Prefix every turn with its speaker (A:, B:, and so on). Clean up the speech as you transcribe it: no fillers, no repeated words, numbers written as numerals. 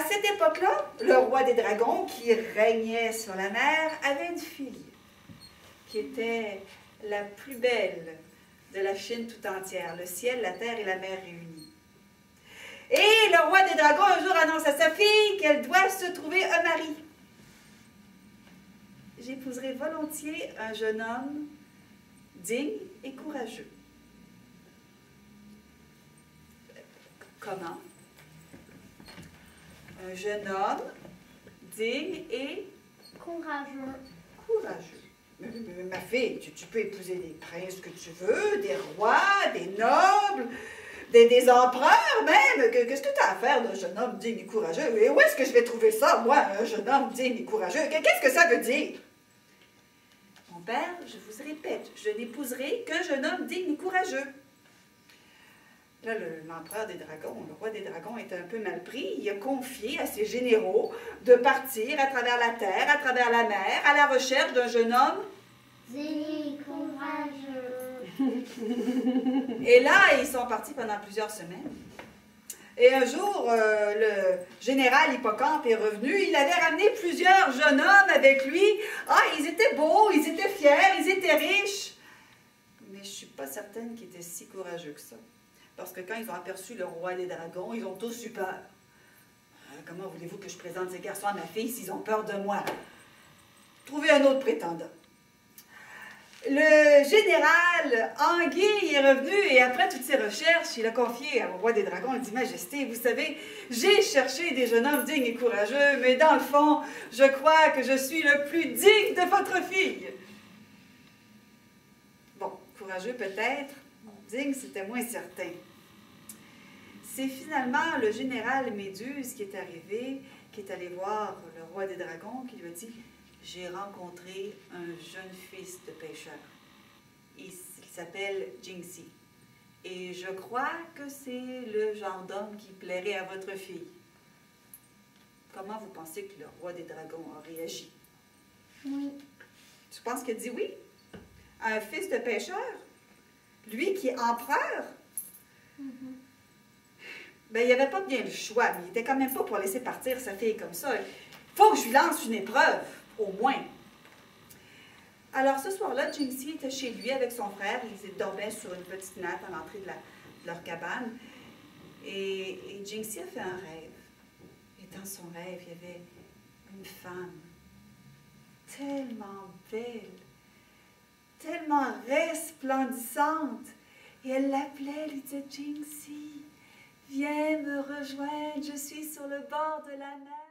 A: cette époque-là, le roi des dragons, qui régnait sur la mer, avait une fille qui était la plus belle de la Chine tout entière, le ciel, la terre et la mer réunis. Et le roi des dragons un jour annonce à sa fille qu'elle doit se trouver un mari. J'épouserai volontiers un jeune homme digne et courageux. Comment? Un jeune homme digne et courageux. Mais ma fille, tu peux épouser des princes que tu veux, des rois, des nobles, des empereurs même. Qu'est-ce que tu as à faire d'un jeune homme digne et courageux? Et où est-ce que je vais trouver ça, moi, un jeune homme digne et courageux? Qu'est-ce que ça veut dire? Mon père, je vous répète, je n'épouserai qu'un jeune homme digne et courageux. Là, l'empereur des dragons, le roi des dragons est un peu mal pris. Il a confié à ses généraux de partir à travers la terre, à travers la mer, à la recherche d'un jeune homme
B: digne et courageux.
A: Et là, ils sont partis pendant plusieurs semaines. Et un jour, le général Hippocampe est revenu. Il avait ramené plusieurs jeunes hommes avec lui. Ah, ils étaient beaux, ils étaient fiers, ils étaient riches. Mais je ne suis pas certaine qu'ils étaient si courageux que ça. Parce que quand ils ont aperçu le roi des dragons, ils ont tous eu peur. Comment voulez-vous que je présente ces garçons à ma fille s'ils ont peur de moi? Trouvez un autre prétendant. Le général Anguille est revenu et après toutes ses recherches, il a confié au roi des dragons, il dit « Majesté, vous savez, j'ai cherché des jeunes hommes dignes et courageux, mais dans le fond, je crois que je suis le plus digne de votre fille. » Bon, courageux peut-être, digne c'était moins certain. C'est finalement le général Méduse qui est arrivé, qui est allé voir le roi des dragons, qui lui a dit « J'ai rencontré un jeune fils de pêcheur. Il s'appelle Jingxi. Et je crois que c'est le genre d'homme qui plairait à votre fille. » Comment vous pensez que le roi des dragons a réagi?
B: Oui.
A: Tu penses qu'il a dit oui? Un fils de pêcheur? Lui qui est empereur? Ben, il n'avait pas bien le choix, mais il n'était quand même pas pour laisser partir sa fille comme ça. Il faut que je lui lance une épreuve, au moins. Alors, ce soir-là, Jingxi était chez lui avec son frère. Ils dormaient sur une petite natte à l'entrée de leur cabane. Et Jingxi a fait un rêve. Et dans son rêve, il y avait une femme tellement belle, tellement resplendissante. Et elle l'appelait, elle lui disait « Jingxi, viens me rejoindre, je suis sur le bord de la mer. »